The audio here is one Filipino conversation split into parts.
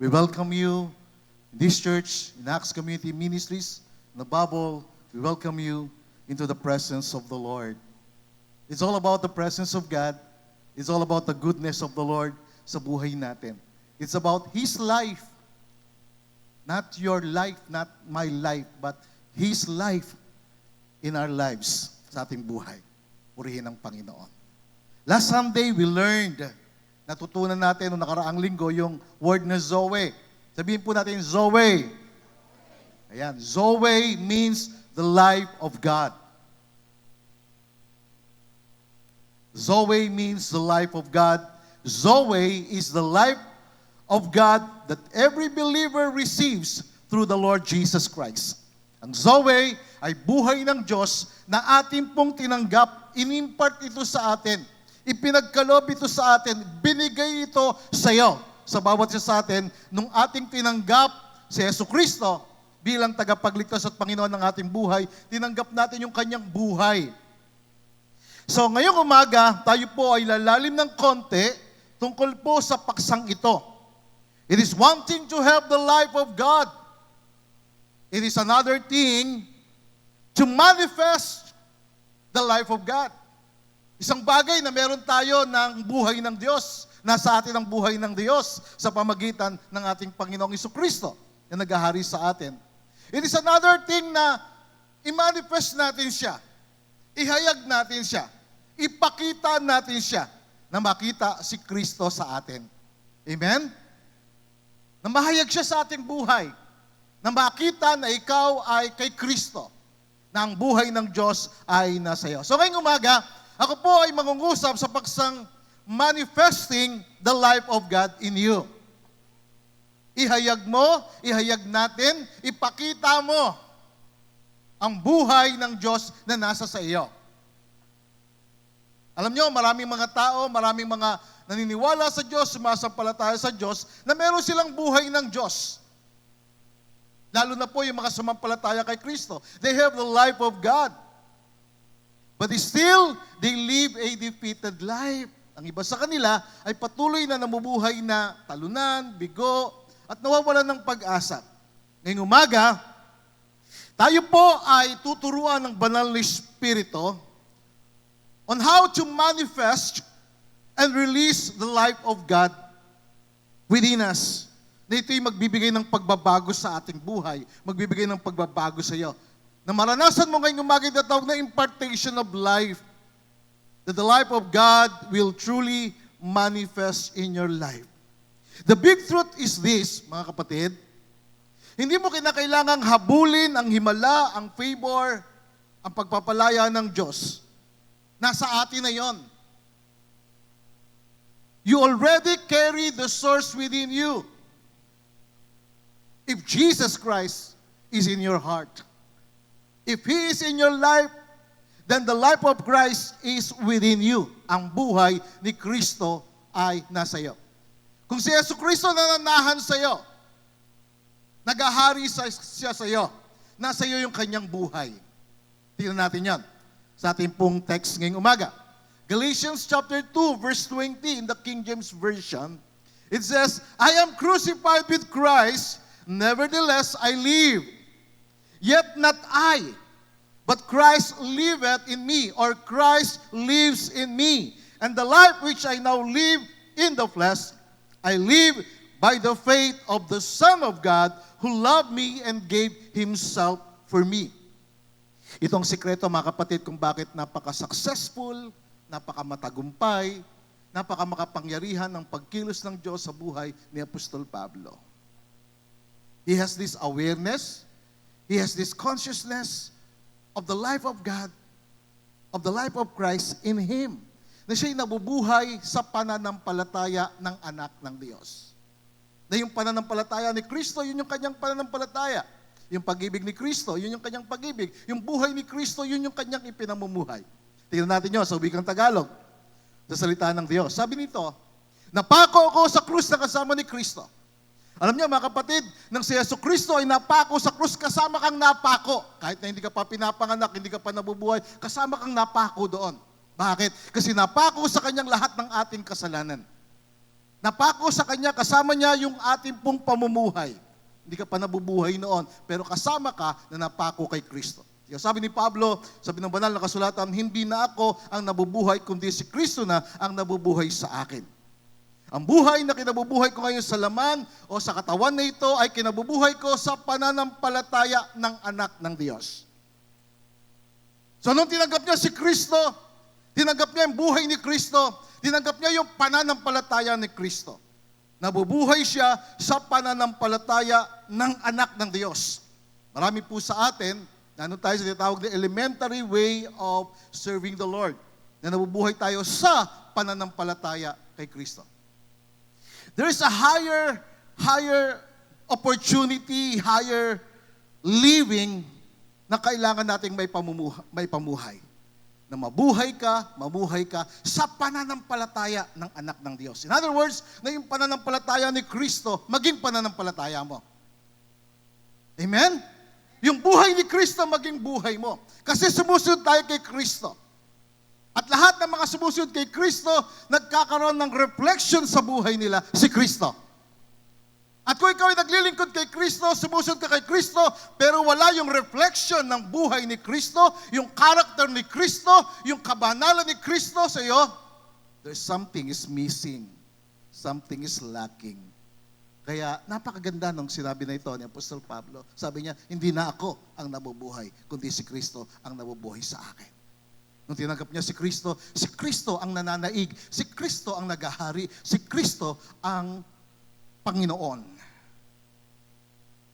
We welcome you in this church, in Acts Community Ministries, in the Bible. We welcome you into the presence of the Lord. It's all about the presence of God. It's all about the goodness of the Lord sa buhay natin. It's about His life. Not your life, not my life, but His life in our lives, sa ating buhay. Purihin ang Panginoon. Last Sunday, we learned, natutunan natin noong nakaraang linggo, yung word na Zoe. Sabihin po natin, Zoe. Ayan, Zoe means the life of God. Zoe means the life of God. Zoe is the life of God that every believer receives through the Lord Jesus Christ. Ang Zoe ay buhay ng Diyos na ating pong tinanggap, inimpart ito sa atin, ipinagkaloob ito sa atin, binigay ito sa iyo, sa bawat isa sa atin, nung ating tinanggap si Jesucristo bilang tagapagligtas at Panginoon ng ating buhay, tinanggap natin yung kanyang buhay. So ngayong umaga, tayo po ay lalalim ng konti tungkol po sa paksang ito. It is one thing to have the life of God. It is another thing to manifest the life of God. Isang bagay na meron tayo ng buhay ng Diyos. Nasa atin ang buhay ng Diyos sa pamagitan ng ating Panginoong Jesucristo na naghahari sa atin. It is another thing na i-manifest natin siya. Ihayag natin siya. Ipakita natin siya na makita si Kristo sa atin. Amen? Na mahayag siya sa ating buhay. Na makita na ikaw ay kay Kristo. Na ang buhay ng Diyos ay nasa iyo. So ngayong umaga, ako po ay mangungusap sa paksang manifesting the life of God in you. Ihayag mo, ihayag natin, ipakita mo ang buhay ng Diyos na nasa sa iyo. Alam nyo, maraming mga tao, maraming mga naniniwala sa Diyos, sumasampalataya sa Diyos, na meron silang buhay ng Diyos. Lalo na po yung mga sumampalataya kay Kristo. They have the life of God. But still, they live a defeated life. Ang iba sa kanila ay patuloy na namumuhay na talunan, bigo, at nawawalan ng pag-asa. Ngayong umaga, tayo po ay tuturuan ng banal na Espiritu on how to manifest and release the life of God within us. Na ito'y magbibigay ng pagbabago sa ating buhay, magbibigay ng pagbabago sa iyo. Na maranasan mo ngayong umaga na tawag na impartation of life, that the life of God will truly manifest in your life. The big truth is this, mga kapatid, hindi mo kinakailangang habulin ang himala, ang favor, ang pagpapalaya ng Diyos. Nasa atin na yon. You already carry the source within you. If Jesus Christ is in your heart, if He is in your life, then the life of Christ is within you. Ang buhay ni Kristo ay nasa iyo. Kung si Jesucristo nananahan sa iyo, nagahari siya sa iyo, nasa iyo yung kanyang buhay. Tingnan natin yan sa ating pong text ngayong umaga. Galatians chapter 2, verse 20 in the King James Version, it says, I am crucified with Christ, nevertheless I live. Yet not I, but Christ liveth in me, or Christ lives in me. And the life which I now live in the flesh, I live by the faith of the Son of God, who loved me and gave Himself for me. Itong sikreto, mga kapatid, kung bakit napaka-successful, napaka-matagumpay, napaka-makapangyarihan ng pagkilos ng Diyos sa buhay ni Apostol Pablo. He has this awareness, he has this consciousness of the life of God, of the life of Christ in him, na siya'y nabubuhay sa pananampalataya ng anak ng Diyos. Na yung pananampalataya ni Kristo, yun yung kanyang pananampalataya. Yung pag-ibig ni Kristo, yun yung kanyang pag-ibig. Yung buhay ni Kristo, yun yung kanyang ipinamumuhay. Tingnan natin yun sa wikang Tagalog, sa salita ng Diyos. Sabi nito, napako ako sa krus na kasama ni Kristo. Alam niyo mga kapatid, nang si Jesucristo ay napako sa krus, kasama kang napako. Kahit na hindi ka pa pinapanganak, hindi ka pa nabubuhay, kasama kang napako doon. Bakit? Kasi napako sa kanyang lahat ng ating kasalanan. Napako sa Kanya, kasama niya yung ating pong pamumuhay. Hindi ka pa nabubuhay noon, pero kasama ka na napako kay Kristo. Sabi ni Pablo, sabi ng banal na kasulatan, hindi na ako ang nabubuhay, kundi si Kristo na ang nabubuhay sa akin. Ang buhay na kinabubuhay ko ngayon sa laman o sa katawan na ito ay kinabubuhay ko sa pananampalataya ng anak ng Diyos. So nung tinanggap niya si Kristo, tinanggap niya yung buhay ni Kristo, tinanggap niya yung pananampalataya ni Kristo. Nabubuhay siya sa pananampalataya ng anak ng Diyos. Marami po sa atin, ano tayo sa tinatawag na elementary way of serving the Lord, na nabubuhay tayo sa pananampalataya kay Kristo. There is a higher opportunity, higher living na kailangan nating may pamuhay. Na mamuhay ka sa pananampalataya ng anak ng Diyos. In other words, na yung pananampalataya ni Kristo, maging pananampalataya mo. Amen? Yung buhay ni Kristo, maging buhay mo. Kasi sumusunod tayo kay Kristo. At lahat ng mga sumusunod kay Kristo, nagkakaroon ng reflection sa buhay nila, si Kristo. At kung ikaw ay naglilingkod kay Kristo, sumusunod ka kay Kristo, pero wala yung reflection ng buhay ni Kristo, yung character ni Kristo, yung kabanalan ni Kristo sa iyo, there's something is missing. Something is lacking. Kaya napakaganda nung sinabi na ito ni Apostol Pablo. Sabi niya, hindi na ako ang nabubuhay, kundi si Kristo ang nabubuhay sa akin. Nung tinanggap niya si Kristo ang nananaig, si Kristo ang naghahari, si Kristo ang Panginoon.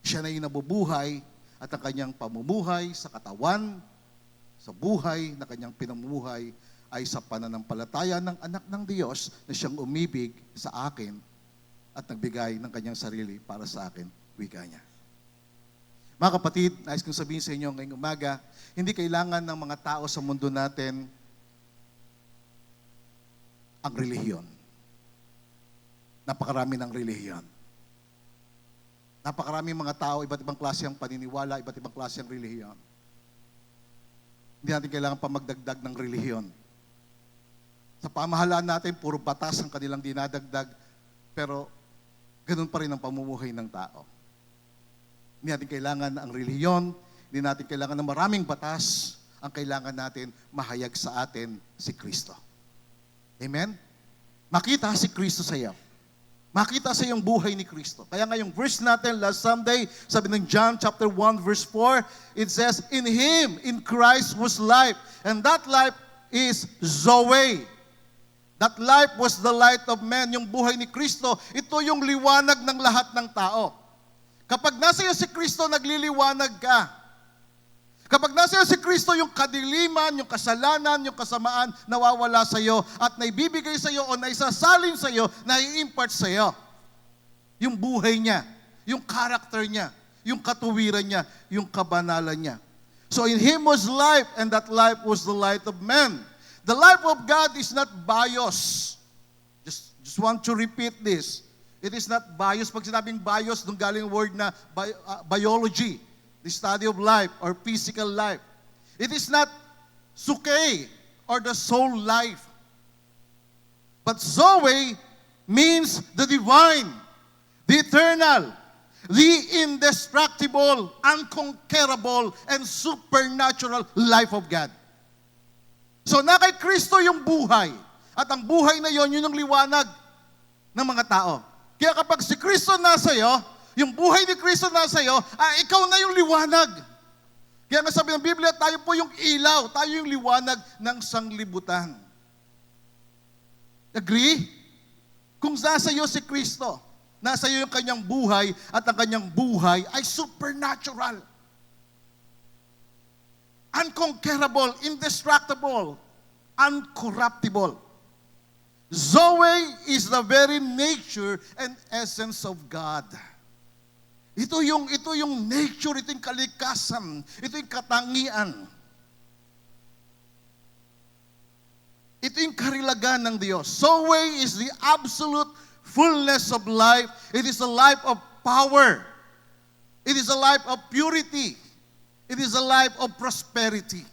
Siya na yung nabubuhay at ang kanyang pamumuhay sa katawan, sa buhay na kanyang pinamumuhay ay sa pananampalataya ng anak ng Diyos na siyang umibig sa akin at nagbigay ng kanyang sarili para sa akin, wika niya. Mga kapatid, nais kong sabihin sa inyo ngayong umaga, hindi kailangan ng mga tao sa mundo natin ang relihiyon. Napakarami ng relihiyon. Napakarami mga tao, iba't ibang klase ang paniniwala, iba't ibang klase ang relihiyon. Hindi natin kailangan pa magdagdag ng relihiyon. Sa pamahalaan natin, puro batas ang kanilang dinadagdag, pero ganun pa rin ang pamumuhay ng tao. Hindi natin kailangan ang relihiyon, hindi natin kailangan ng maraming batas, ang kailangan natin mahayag sa atin si Kristo. Amen? Makita si Kristo sa iyo. Makita sa iyong buhay ni Kristo. Kaya nga yung verse natin last Sunday, sabi ng John chapter 1 verse 4, it says, in Him, in Christ was life, and that life is Zoe. That life was the light of man. Yung buhay ni Kristo, ito yung liwanag ng lahat ng tao. Kapag nasa iyo si Kristo, nagliliwanag ka. Kapag nasa iyo si Kristo, yung kadiliman, yung kasalanan, yung kasamaan, nawawala sa iyo at naibibigay sa iyo o naisasalin sa iyo, nai-impart sa iyo. Yung buhay niya, yung character niya, yung katuwiran niya, yung kabanalan niya. So in Him was life, and that life was the light of man. The life of God is not bias. Just want to repeat this. It is not bias. Pag sinabing bias, nung galing word na biology, the study of life or physical life. It is not suke or the soul life. But Zoe means the divine, the eternal, the indestructible, unconquerable, and supernatural life of God. So na kay Kristo yung buhay. At ang buhay na yon, yun yung liwanag ng mga tao. Kaya kapag si Kristo nasa iyo, yung buhay ni Kristo nasa iyo, ikaw na yung liwanag. Kaya nga sabi ng Biblia, tayo po yung ilaw, tayo yung liwanag ng sanglibutan. Agree? Kung nasa iyo si Kristo, nasa iyo yung kanyang buhay, at ang kanyang buhay ay supernatural. Unconquerable, indestructible, uncorruptible. Zoe is the very nature and essence of God. Ito yung nature, ito yung kalikasan, ito yung katangian. Ito yung karilagan ng Diyos. Zoe is the absolute fullness of life. It is a life of power. It is a life of purity. It is a life of prosperity.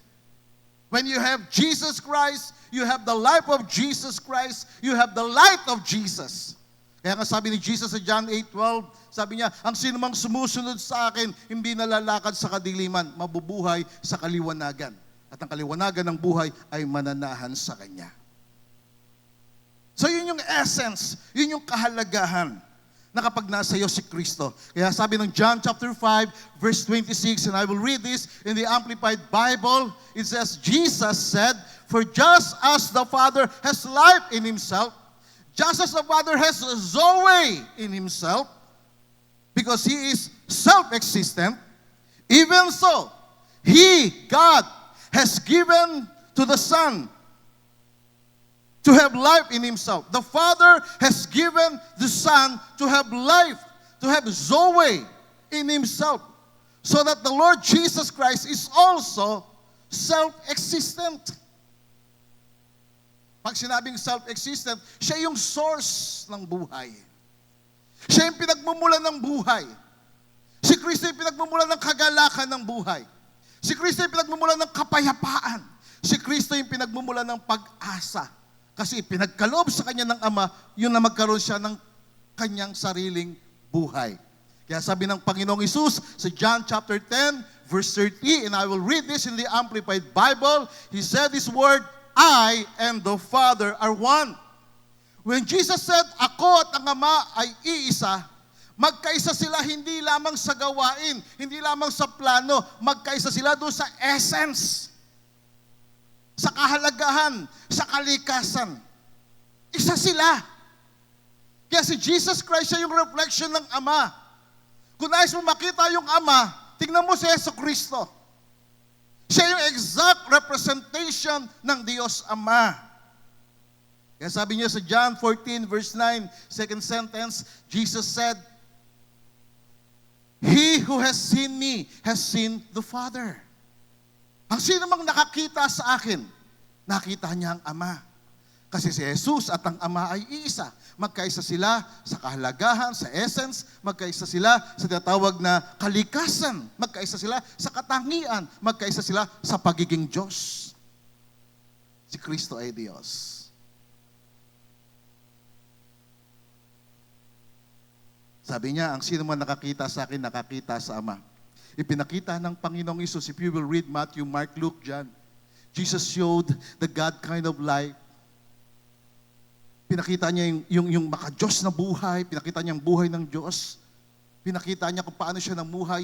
When you have Jesus Christ, you have the life of Jesus Christ, you have the light of Jesus. Kaya nga sabi ni Jesus sa John 8:12, sabi niya, ang sinumang sumusunod sa akin, hindi nalalakad sa kadiliman, mabubuhay sa kaliwanagan. At ang kaliwanagan ng buhay ay mananahan sa Kanya. So yun yung essence, yun yung kahalagahan na kapag nasa iyo si Kristo. Kaya sabi ng John chapter 5, verse 26, and I will read this in the Amplified Bible. It says, Jesus said, for just as the Father has life in Himself, just as the Father has Zoe in Himself, because He is self-existent, even so, He, God, has given to the Son to have life in Himself. The Father has given the Son to have life, to have Zoe in Himself, so that the Lord Jesus Christ is also self-existent. Pag sinabing self-existent, siya yung source ng buhay. Siya yung pinagmumulan ng buhay. Si Kristo yung pinagmumulan ng kagalakan ng buhay. Si Kristo yung pinagmumulan ng kapayapaan. Si Kristo yung pinagmumulan ng pag-asa. Kasi pinagkaloob sa Kanya ng Ama, yun na magkaroon siya ng Kanyang sariling buhay. Kaya sabi ng Panginoong Hesus sa John chapter 10, verse 30, and I will read this in the Amplified Bible, He said this word, I and the Father are one. When Jesus said, ako at ang Ama ay iisa, magkaisa sila hindi lamang sa gawain, hindi lamang sa plano, magkaisa sila doon sa essence, sa kahalagahan, sa kalikasan. Isa sila. Kaya si Jesus Christ siya yung reflection ng Ama. Kung nais mo makita yung Ama, tingnan mo si Yesu Kristo. Siya yung exact representation ng Diyos Ama. Kaya sabi niya sa John 14 verse 9, second sentence, Jesus said, He who has seen me has seen the Father. Ang sino mang nakakita sa akin, nakita niya ang Ama. Kasi si Jesus at ang Ama ay iisa. Magkaisa sila sa kahalagahan, sa essence, magkaisa sila sa tinatawag na kalikasan, magkaisa sila sa katangian, magkaisa sila sa pagiging Diyos. Si Kristo ay Diyos. Sabi niya, ang sino man nakakita sa akin, nakakita sa Ama. Ipinakita ng Panginoong Hesus, if you will read Matthew, Mark, Luke, John, Jesus showed the God kind of life. Pinakita niya yung maka-Diyos na buhay, pinakita niya ang buhay ng Diyos. Pinakita niya kung paano siya namuhay.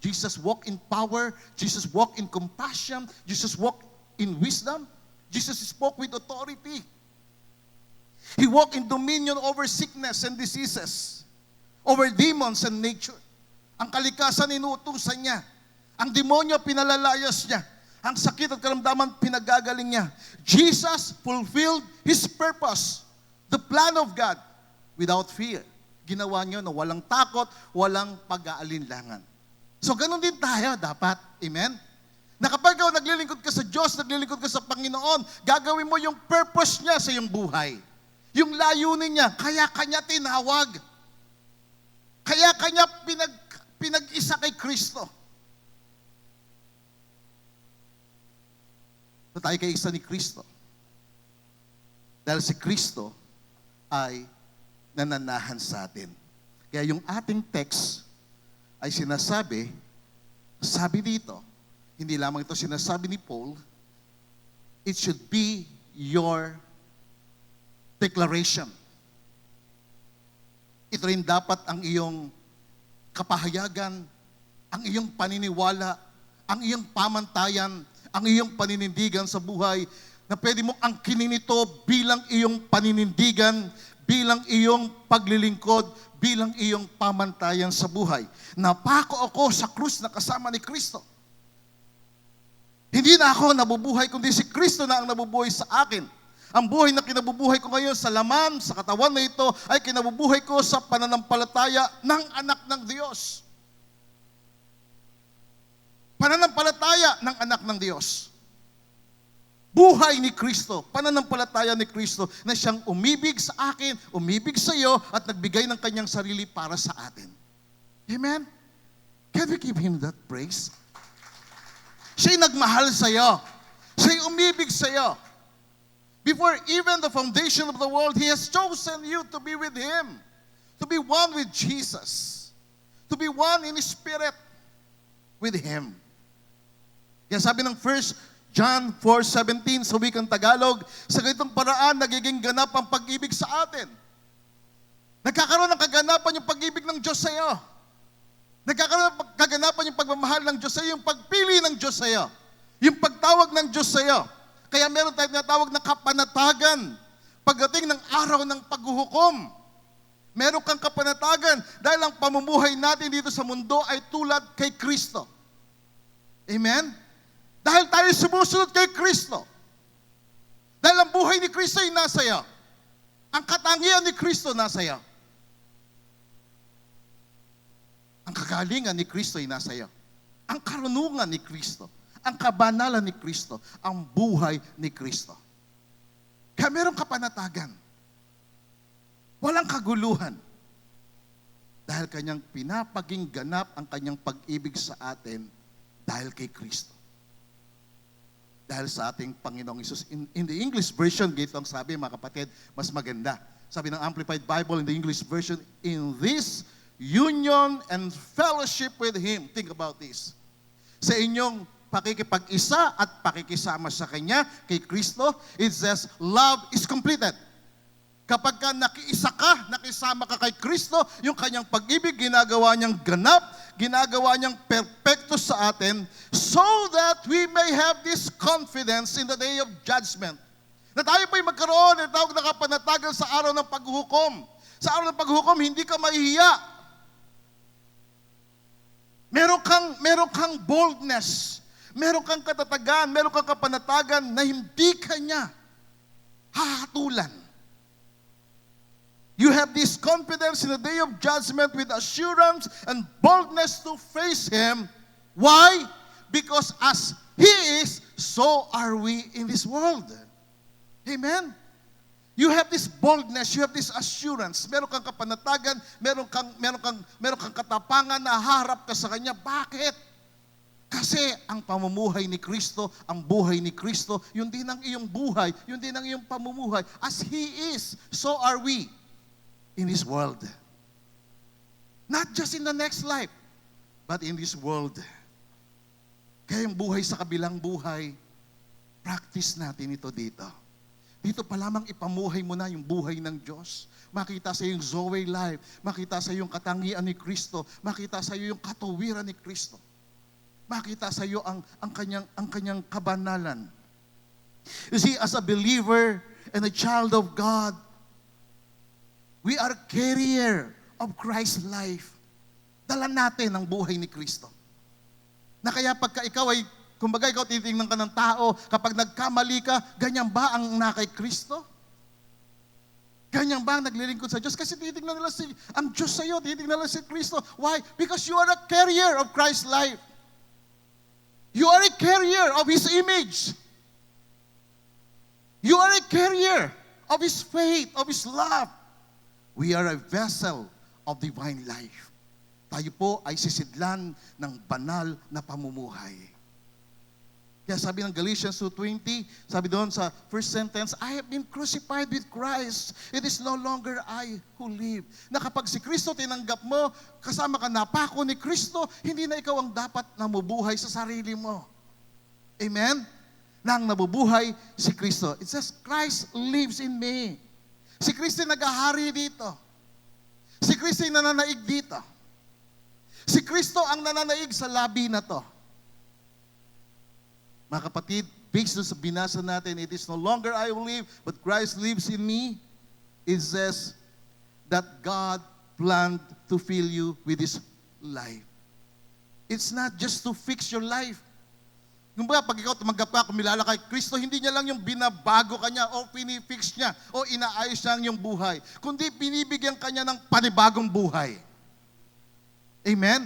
Jesus walked in power, Jesus walked in compassion, Jesus walked in wisdom, Jesus spoke with authority. He walked in dominion over sickness and diseases, over demons and nature. Ang kalikasan inuutusan niya. Ang demonyo pinalalayas niya. Ang sakit at karamdaman pinagagaling niya. Jesus fulfilled His purpose, the plan of God, without fear. Ginawa niyo na walang takot, walang pag-aalinlangan. So ganun din tayo dapat. Amen? Na kapag ikaw naglilingkod ka sa Diyos, naglilingkod ka sa Panginoon, gagawin mo yung purpose niya sa iyong buhay. Yung layunin niya, kaya kanya tinawag. Kaya kanya pinag-isa kay Kristo. So tayo kay isa ni Kristo. Dahil si Kristo ay nananahan sa atin. Kaya yung ating text ay sinasabi, sabi dito, hindi lamang ito sinasabi ni Paul, it should be your declaration. Ito rin dapat ang iyong kapahayagan, ang iyong paniniwala, ang iyong pamantayan, ang iyong paninindigan sa buhay, na pwede mong angkinin ito bilang iyong paninindigan, bilang iyong paglilingkod, bilang iyong pamantayan sa buhay. Napako ako sa krus na kasama ni Kristo. Hindi na ako nabubuhay, kundi si Kristo na ang nabubuhay sa akin. Ang buhay na kinabubuhay ko ngayon sa laman, sa katawan na ito, ay kinabubuhay ko sa pananampalataya ng anak ng Diyos. Pananampalataya ng anak ng Diyos. Buhay ni Kristo, pananampalataya ni Kristo na siyang umibig sa akin, umibig sa iyo, at nagbigay ng kanyang sarili para sa atin. Amen? Can we give Him that praise? Siya'y nagmahal sa iyo. Siya'y umibig sa iyo. Before even the foundation of the world, He has chosen you to be with Him. To be one with Jesus. To be one in Spirit with Him. Kaya sabi ng 1 John 4:17 sa wikang Tagalog, sa ganitong paraan nagiging ganap ang pag-ibig sa atin. Nagkakaroon ng kaganapan yung pag-ibig ng Diyos sa iyo. Nagkakaroon ng kaganapan yung pagmamahal ng Diyos sa iyo, yung pagpili ng Diyos sa iyo, yung pagtawag ng Diyos sa iyo. Kaya meron tayong tinatawag na kapanatagan pagdating ng araw ng paghuhukom. Meron kang kapanatagan dahil ang pamumuhay natin dito sa mundo ay tulad kay Kristo. Amen? Dahil tayo sumusunod kay Kristo. Dahil ang buhay ni Kristo ay nasa iyo. Ang katangian ni Kristo nasa iyo. Ang kagalingan ni Kristo ay nasa iyo. Ang karunungan ni Kristo. Ang kabanalan ni Kristo. Ang buhay ni Kristo. Kaya merong kapanatagan. Walang kaguluhan. Dahil kanyang pinapaging ganap ang kanyang pag-ibig sa atin dahil kay Kristo. Dahil sa ating Panginoong Isus. In the English version, gito ang sabi mga kapatid, mas maganda. Sabi ng Amplified Bible in the English version, in this union and fellowship with Him. Think about this. Sa inyong pakikipag-isa at pakikisama sa Kanya, kay Kristo, it says, love is completed. Kapag ka nakiisa ka, nakisama ka kay Kristo, yung Kanyang pag-ibig, ginagawa Niyang ganap, ginagawa Niyang perpekto sa atin, so that we may have this confidence in the day of judgment. Na tayo po'y magkaroon ng tawag na kapanatagan sa araw ng paghuhukom. Sa araw ng paghuhukom, hindi ka mahihiya. Meron kang boldness, meron kang katatagan, meron kang kapanatagan na hindi ka niya hahatulan. You have this confidence in the day of judgment with assurance and boldness to face Him. Why? Because as He is, so are we in this world. Amen? You have this boldness, you have this assurance. Meron kang kapanatagan, meron kang katapangan na harap ka sa Kanya. Bakit? Kasi ang pamumuhay ni Kristo, ang buhay ni Kristo, yun din ang iyong buhay, yun din ang iyong pamumuhay. As He is, so are we in this world. Not just in the next life, but in this world. Kaya yung buhay sa kabilang buhay, practice natin ito dito. Dito pa lamang ipamuhay mo na yung buhay ng Diyos. Makita sa iyo yung Zoe life. Makita sa iyo yung katangian ni Kristo. Makita sa iyo yung katuwiran ni Kristo. Makita sa iyo ang kanyang kabanalan. You see, as a believer and a child of God, we are carrier of Christ's life. Dala natin ang buhay ni Kristo. Na kaya pagka ikaw ay kumbaga, ikaw titingnan ka ng tao, kapag nagkamali ka, ganyan ba ang nakay Kristo? Ganyan ba ang naglilingkod sa Diyos? Kasi titingnan nila ang Diyos sa iyo, titingnan nila si Kristo. Why? Because you are a carrier of Christ's life. You are a carrier of His image. You are a carrier of His faith, of His love. We are a vessel of divine life. Tayo po ay sisidlan ng banal na pamumuhay. Kaya sabi ng Galatians 2:20, sabi doon sa first sentence, I have been crucified with Christ. It is no longer I who live. Na kapag si Kristo tinanggap mo, kasama ka napako ni Kristo, hindi na ikaw ang dapat namubuhay sa sarili mo. Amen? Nang nabubuhay si Kristo. It says, Christ lives in me. Si Kristo nag-ahari dito. Si Kristo nananaig dito. Si Kristo ang nananaig sa labi na to. Mga kapatid, based on sa binasa natin, it is no longer I who live, but Christ lives in me. It says that God planned to fill you with His life. It's not just to fix your life. Kumbaga, pag ikaw tumanggap ka, kumilala kay Kristo, hindi niya lang yung binabago ka niya o pinifix niya o inaayos niya ang iyong buhay, kundi binibigyan ka niya ng panibagong buhay. Amen?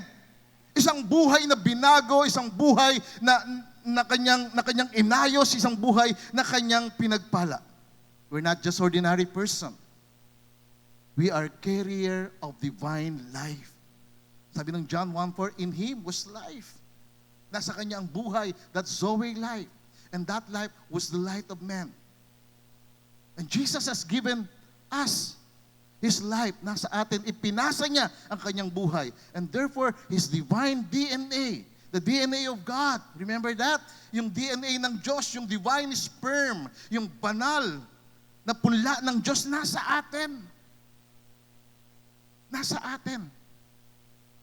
Isang buhay na binago, isang buhay na kanyang inayos, isang buhay na kanyang pinagpala. We're not just ordinary person. We are carrier of divine life. Sabi ng John 1:4, in Him was life. Nasa kanya ang buhay, that Zoe life. And that life was the light of man. And Jesus has given us His life. Nasa atin, ipinasa niya ang kanyang buhay. And therefore, His divine DNA, the DNA of God, remember that? Yung DNA ng Diyos, yung divine sperm, yung banal na punla ng Diyos, nasa atin. Nasa atin.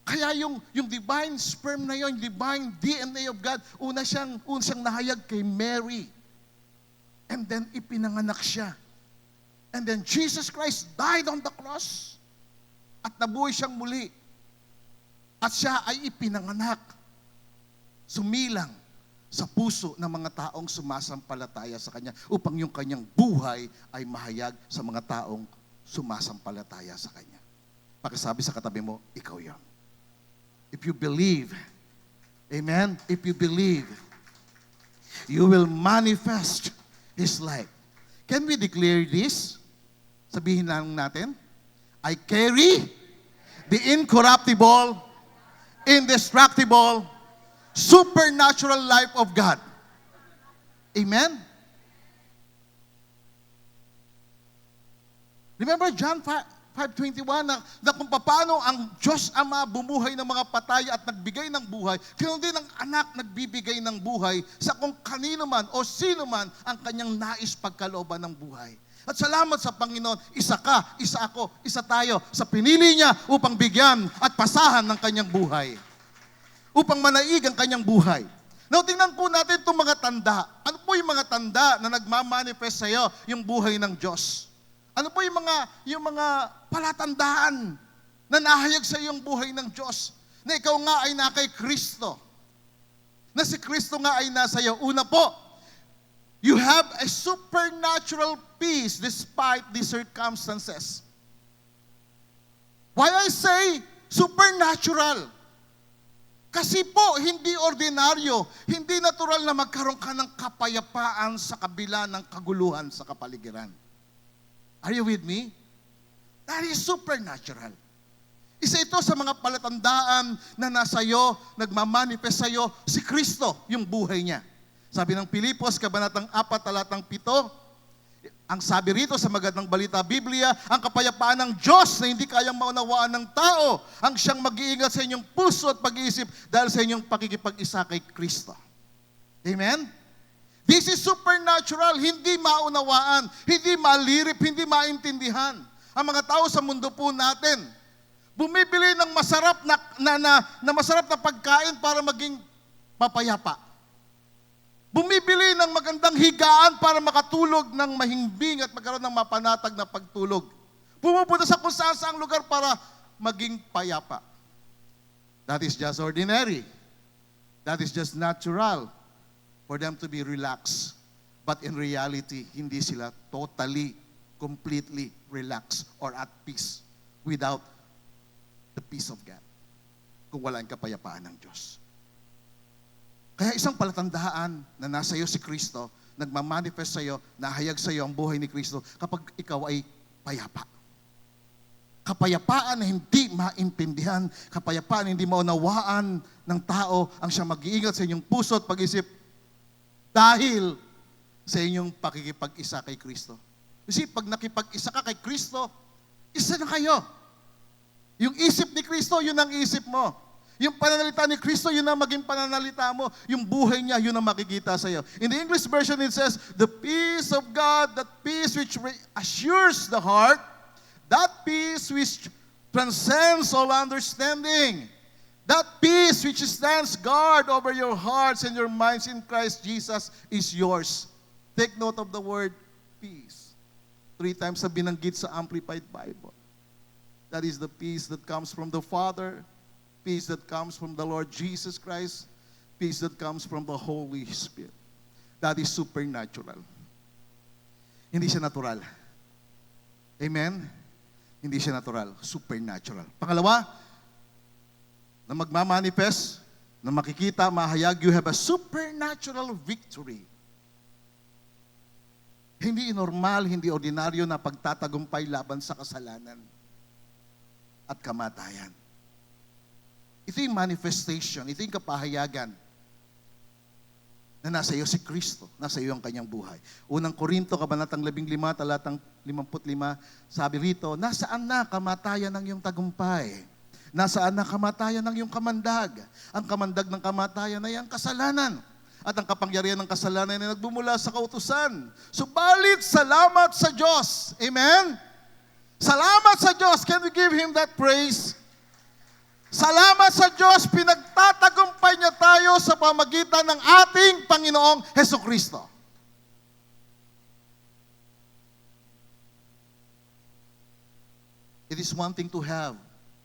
Kaya yung divine sperm na yon, yung divine DNA of God, una siyang nahayag kay Mary. And then ipinanganak siya. And then Jesus Christ died on the cross. At nabuhay siyang muli. At siya ay ipinanganak. Sumilang sa puso ng mga taong sumasampalataya sa Kanya upang yung Kanyang buhay ay mahayag sa mga taong sumasampalataya sa Kanya. Pakisabi sa katabi mo, ikaw yan. If you believe, amen? If you believe, you will manifest His life. Can we declare this? Sabihin lang natin, I carry the incorruptible, indestructible, supernatural life of God. Amen? Remember John 5:21 na kung paano ang Diyos Ama bumuhay ng mga patay at nagbigay ng buhay, ganoon din ang anak nagbibigay ng buhay sa kung kanino man o sino man ang kanyang nais pagkalooban ng buhay. At salamat sa Panginoon, isa ka, isa ako, isa tayo sa pinili niya upang bigyan at pasahan ng kanyang buhay. Upang manaig ang kanyang buhay. Now, tingnan po natin itong mga tanda. Ano po yung mga tanda na nagmamanifest sa iyo yung buhay ng Diyos? Ano po yung mga palatandaan na nahayag sa iyo yung buhay ng Diyos? Na ikaw nga ay na kay Kristo. Na si Kristo nga ay nasa iyo. Una po, you have a supernatural peace despite the circumstances. Why I say supernatural? Kasi po, hindi ordinaryo, hindi natural na magkaroon ka ng kapayapaan sa kabila ng kaguluhan sa kapaligiran. Are you with me? That is supernatural. Isa ito sa mga palatandaan na nasa iyo, nagmamanifest sa iyo, si Kristo, yung buhay niya. Sabi ng Pilipos, Kabanatang 4, talatang 7, ang sabi rito sa Magandang Balita Biblia, ang kapayapaan ng Diyos na hindi kayang maunawaan ng tao, ang siyang mag-iingat sa inyong puso at pag-iisip dahil sa inyong pakikipag-isa kay Kristo. Amen? This is supernatural, hindi maunawaan, hindi malirip, hindi maintindihan. Ang mga tao sa mundo po natin, bumibili ng masarap na masarap na pagkain para maging mapayapa. Bumibili ng magandang higaan para makatulog ng mahimbing at magkaroon ng mapanatag na pagtulog. Pumupunta sa kung saan lugar para maging payapa. That is just ordinary. That is just natural for them to be relaxed. But in reality, hindi sila totally, completely relaxed or at peace without the peace of God. Kung wala ang kapayapaan ng Diyos. Kaya isang palatandaan na nasa iyo si Kristo, nagmamanifest sa iyo, nahayag sa iyo ang buhay ni Kristo kapag ikaw ay payapa. Kapayapaan na hindi maintindihan, kapayapaan na hindi maunawaan ng tao ang siyang mag-iingat sa inyong puso at pag-isip dahil sa inyong pakikipag-isa kay Kristo. Kasi pag nakipag-isa ka kay Kristo, isa na kayo. Yung isip ni Kristo, yun ang isip mo. Yung pananalita ni Kristo, yun ang maging pananalita mo. Yung buhay niya, yun ang makikita sa iyo. In the English version, it says, the peace of God, that peace which assures the heart, that peace which transcends all understanding, that peace which stands guard over your hearts and your minds in Christ Jesus is yours. Take note of the word peace. 3 times na binanggit sa Amplified Bible. That is the peace that comes from the Father, peace that comes from the Lord Jesus Christ, peace that comes from the Holy Spirit. That is supernatural. Hindi siya natural. Amen? Hindi siya natural. Supernatural. Pangalawa, na magmamanifest, na makikita, mahayag, you have a supernatural victory. Hindi normal, hindi ordinaryo na pagtatagumpay laban sa kasalanan at kamatayan. Ito yung manifestation, ito yung kapahayagan na nasa iyo si Kristo, nasa iyo ang kanyang buhay. Unang Korinto, kabanatang 15, talatang 55, sabi rito, nasaan na kamatayan ng iyong tagumpay? Nasaan na kamatayan ng iyong kamandag? Ang kamandag ng kamatayan ay ang kasalanan. At ang kapangyarihan ng kasalanan ay nagbumula sa kautusan. Subalit, salamat sa Diyos. Amen? Salamat sa Diyos. Can we give Him that praise? Salamat sa Diyos, pinagtatagumpay niya tayo sa pamagitan ng ating Panginoong Hesukristo. It is one thing to have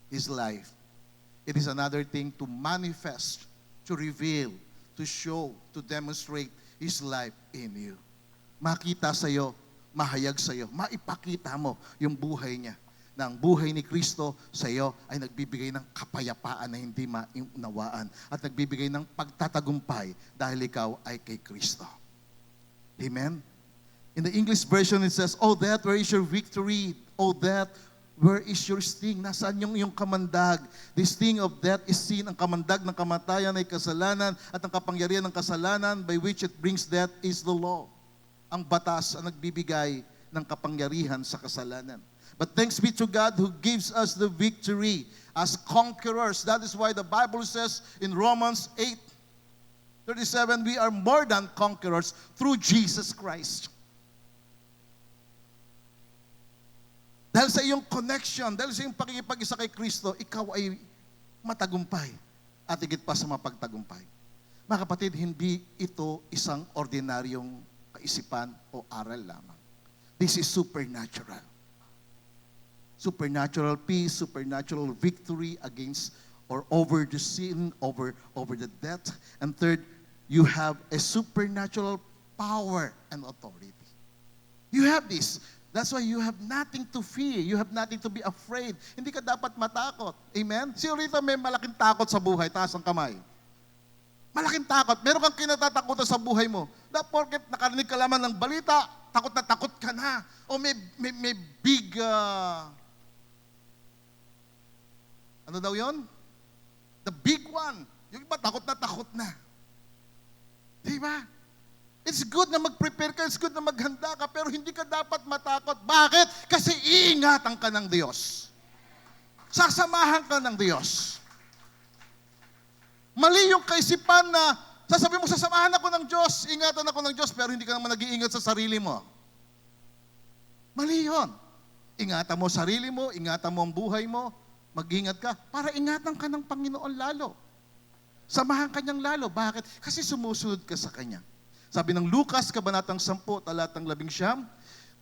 His life. It is another thing to manifest, to reveal, to show, to demonstrate His life in you. Makita sa iyo, mahayag sa iyo, maipakita mo yung buhay niya. Na ang buhay ni Kristo sa iyo ay nagbibigay ng kapayapaan na hindi maunawaan at nagbibigay ng pagtatagumpay dahil ikaw ay kay Kristo. Amen? In the English version it says, "Oh death, where is your victory? Oh death, where is your sting?" Nasaan yung kamandag? The sting of death is sin. Ang kamandag ng kamatayan ay kasalanan at ang kapangyarihan ng kasalanan by which it brings death is the law. Ang batas ang nagbibigay ng kapangyarihan sa kasalanan. But thanks be to God who gives us the victory as conquerors. That is why the Bible says in Romans 8:37, we are more than conquerors through Jesus Christ. Dahil sa iyong connection, dahil sa iyong pakikipag-isa kay Kristo, ikaw ay matagumpay at higit pa sa mapagtagumpay. Mga kapatid, hindi ito isang ordinaryong kaisipan o aral lamang. This is supernatural. Supernatural peace, supernatural victory against or over the sin, over the death. And third, you have a supernatural power and authority. You have this. That's why you have nothing to fear. You have nothing to be afraid. Hindi ka dapat matakot. Amen? Sino rito may malaking takot sa buhay? Taas ang kamay. Malaking takot. Meron kang kinatatakutan sa buhay mo. Na porket nakarinig ka lamang ng balita, takot na takot ka na. O may big... ano daw yon? The big one. Yung iba, takot na. Diba? It's good na mag-prepare ka, it's good na maghanda ka, pero hindi ka dapat matakot. Bakit? Kasi iingatan ka ng Diyos. Sasamahan ka ng Diyos. Mali yung kaisipan na sasabihin mo, sasamahan ako ng Diyos, ingatan ako ng Diyos, pero hindi ka naman nag-iingat sa sarili mo. Mali yun. Ingatan mo sarili mo, ingatan mo ang buhay mo, mag-ingat ka, para ingatan ka ng Panginoon lalo. Samahan ka niyang lalo. Bakit? Kasi sumusunod ka sa Kanya. Sabi ng Lucas, kabanatang 10, talatang 11,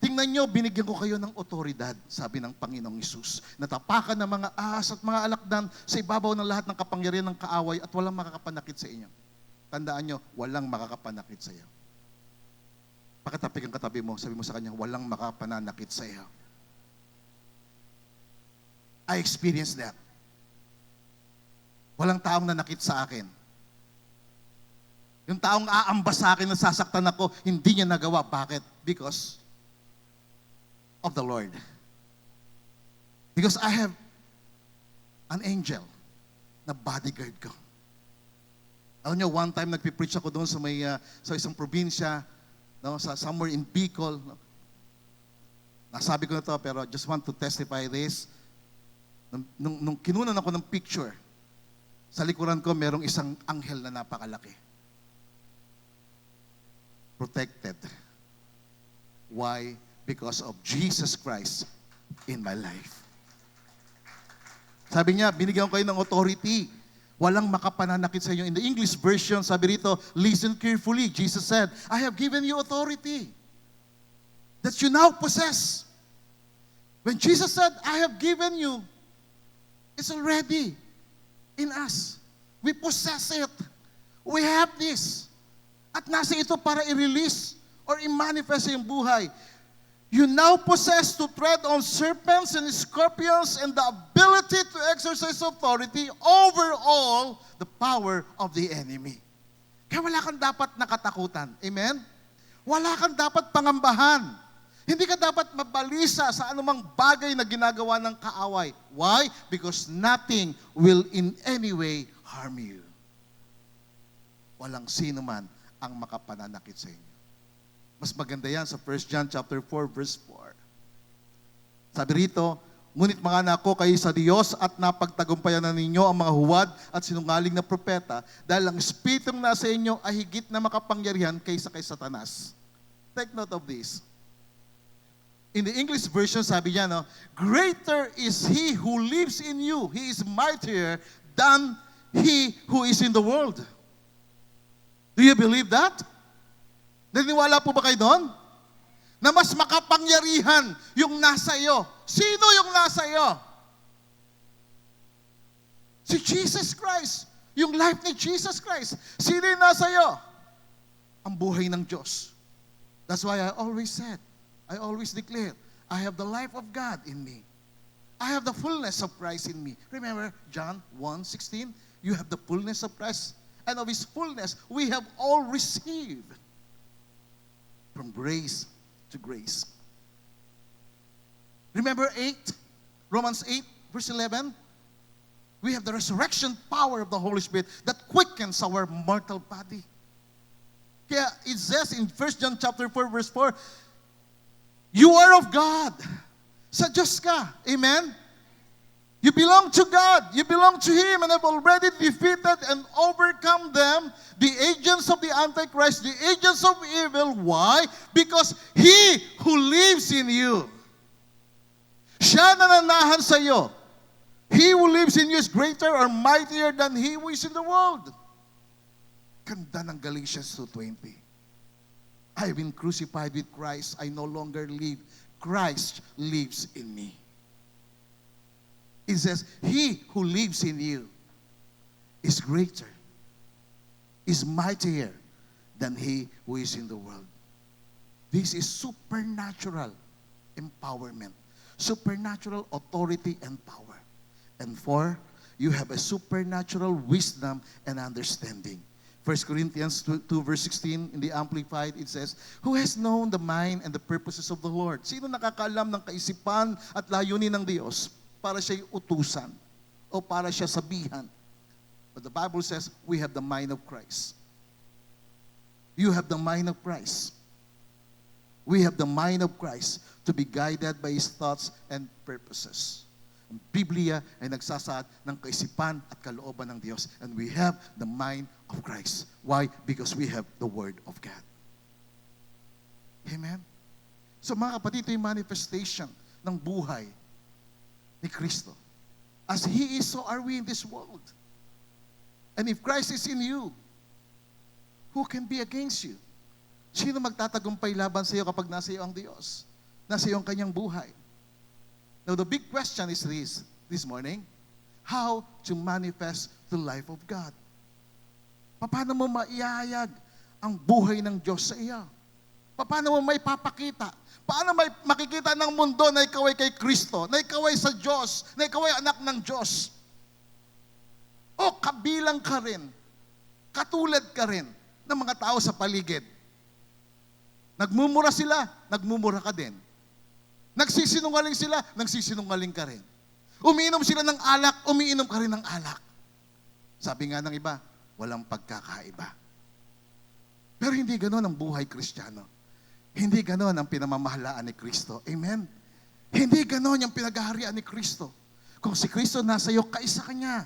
tingnan niyo, binigyan ko kayo ng otoridad, sabi ng Panginoong Hesus. Natapakan ng mga ahas at mga alakdan sa ibabaw ng lahat ng kapangyarihan ng kaaway at walang makakapanakit sa inyo. Tandaan niyo, walang makakapanakit sa iyo. Pakatapik ang katabi mo, sabi mo sa kanya, walang makapananakit sa iyo. I experienced that. Walang taong nanakit sa akin. Yung taong aambas sa akin, nasasaktan ako, hindi niya nagawa. Bakit? Because of the Lord. Because I have an angel na bodyguard ko. Alam niyo, one time nagpipreach ako doon sa sa isang probinsya, no, somewhere in Bicol. No. Nasabi ko na to, pero just want to testify this. Nung kinunan ako ng picture, sa likuran ko merong isang anghel na napakalaki. Protected. Why? Because of Jesus Christ in my life. Sabi niya, binigyan ko kayo ng authority. Walang makapananakit sa inyo. In the English version, sabi rito, listen carefully. Jesus said, I have given you authority that you now possess. When Jesus said, I have given you, it's already in us. We possess it. We have this. At nasa ito para i-release or i-manifest sa iyong buhay. You now possess to tread on serpents and scorpions and the ability to exercise authority over all the power of the enemy. Kaya wala kang dapat nakatakutan. Amen? Wala kang dapat pangambahan. Hindi ka dapat mabalisa sa anumang bagay na ginagawa ng kaaway. Why? Because nothing will in any way harm you. Walang sino man ang makapananakit sa inyo. Mas maganda yan sa 1 John chapter 4, verse 4. Sabi rito, ngunit mga anak ko, kayo sa Diyos at napagtagumpayan na ninyo ang mga huwad at sinungaling na propeta dahil ang Espiritong nasa inyo ay higit na makapangyarihan kaysa kay Satanas. Take note of this. In the English version, sabi niya, no, greater is He who lives in you. He is mightier than he who is in the world. Do you believe that? Naniniwala po ba kayo doon? Na mas makapangyarihan yung nasa iyo. Sino yung nasa iyo? Si Jesus Christ. Yung life ni Jesus Christ. Sino yung nasa iyo? Ang buhay ng Diyos. That's why I always said, I always declare, I have the life of God in me. I have the fullness of Christ in me. Remember John 1:16? You have the fullness of Christ, and of His fullness we have all received. From grace to grace. Remember Romans 8, verse 11? We have the resurrection power of the Holy Spirit that quickens our mortal body. Kaya it says in 1 John chapter 4, verse 4, you are of God. Sa Diyos ka. Amen? You belong to God. You belong to Him and have already defeated and overcome them, the agents of the Antichrist, the agents of evil. Why? Because He who lives in you. Siya na nananahan sa iyo. He who lives in you is greater or mightier than he who is in the world. Ganda ng Galatians 2:20. I have been crucified with Christ. I no longer live. Christ lives in me. It says, He who lives in you is greater, is mightier than he who is in the world. This is supernatural empowerment, supernatural authority and power. And 4, you have a supernatural wisdom and understanding. 1 Corinthians 2 verse 16 in the Amplified, it says, who has known the mind and the purposes of the Lord? Sino nakakaalam ng kaisipan at layunin ng Diyos para siya'y utusan o para siya sabihan? But the Bible says, we have the mind of Christ. You have the mind of Christ. We have the mind of Christ to be guided by His thoughts and purposes. Ang Biblia ay nagsasaad ng kaisipan at kalooban ng Diyos. And we have the mind of Christ. Why? Because we have the Word of God. Amen? So mga kapatid, ito yung manifestation ng buhay ni Kristo. As He is, so are we in this world. And if Christ is in you, who can be against you? Sino magtatagumpay laban sa iyo kapag nasa iyo ang Diyos? Nasa iyo ang kanyang buhay. Now, the big question is this morning, how to manifest the life of God. Paano mo maihayag ang buhay ng Diyos sa iyo? Paano mo may papakita? Paano may makikita ng mundo na ikaw ay kay Kristo, na ikaw ay sa Diyos, na ikaw ay anak ng Diyos? O kabilang ka rin, katulad ka rin ng mga tao sa paligid. Nagmumura sila, nagmumura ka din. Nagsisinungaling sila, nagsisinungaling ka rin. Umiinom sila ng alak, umiinom ka rin ng alak. Sabi nga ng iba, walang pagkakaiba. Pero hindi ganoon ang buhay Kristiyano. Hindi ganoon ang pinamamahalaan ni Kristo. Amen? Hindi ganoon yung pinaghaharian ni Kristo. Kung si Kristo nasa iyo, kaisa ka niya.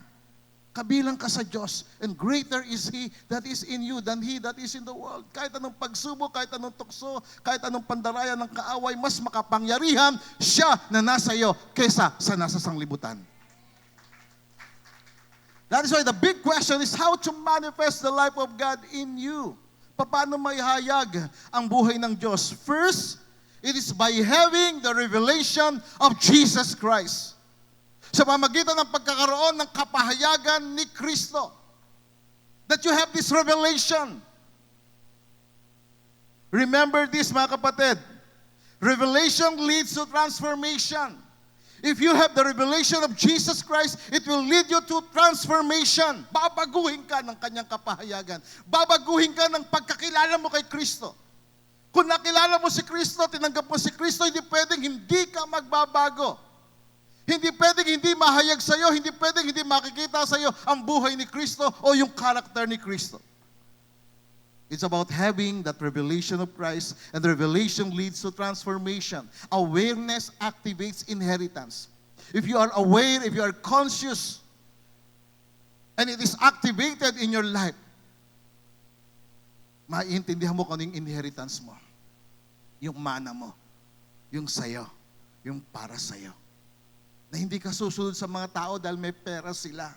Kabilang ka sa Diyos. And greater is He that is in you than he that is in the world. Kahit anong pagsubok, kahit anong tukso, kahit anong pandarayan ng kaaway, mas makapangyarihan siya na nasa iyo kaysa sa nasa sanglibutan. That is why the big question is how to manifest the life of God in you. Paano maihayag ang buhay ng Diyos? First, it is by having the revelation of Jesus Christ. Sa pamagitan ng pagkakaroon ng kapahayagan ni Kristo. That you have this revelation. Remember this, mga kapatid. Revelation leads to transformation. If you have the revelation of Jesus Christ, it will lead you to transformation. Babaguhin ka ng kanyang kapahayagan. Babaguhin ka ng pagkakilala mo kay Kristo. Kung nakilala mo si Kristo, tinanggap mo si Kristo, hindi pwedeng hindi ka magbabago. Hindi pwedeng hindi mahayag sa iyo, hindi pwedeng hindi makikita sa iyo ang buhay ni Kristo o yung karakter ni Kristo. It's about having that revelation of Christ, and the revelation leads to transformation. Awareness activates inheritance. If you are aware, if you are conscious, and it is activated in your life, maiintindihan mo kung ano yung inheritance mo. Yung mana mo. Yung sayo. Yung para sayo. Na hindi ka susunod sa mga tao dahil may pera sila.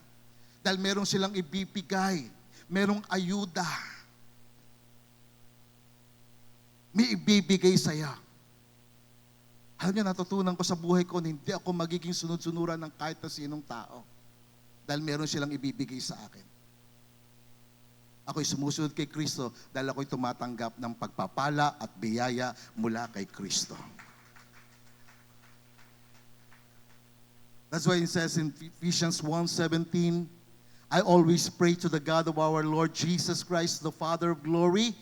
Dahil meron silang ibibigay. Merong ayuda. May ibibigay sa'yo. Alam niyo, natutunan ko sa buhay ko na hindi ako magiging sunod-sunuran ng kahit na sinong tao. Dahil meron silang ibibigay sa akin. Ako'y sumusunod kay Kristo dahil ako'y tumatanggap ng pagpapala at biyaya mula kay Kristo. That's why it says in Ephesians 1:17, I always pray to the God of our Lord Jesus Christ, the Father of glory,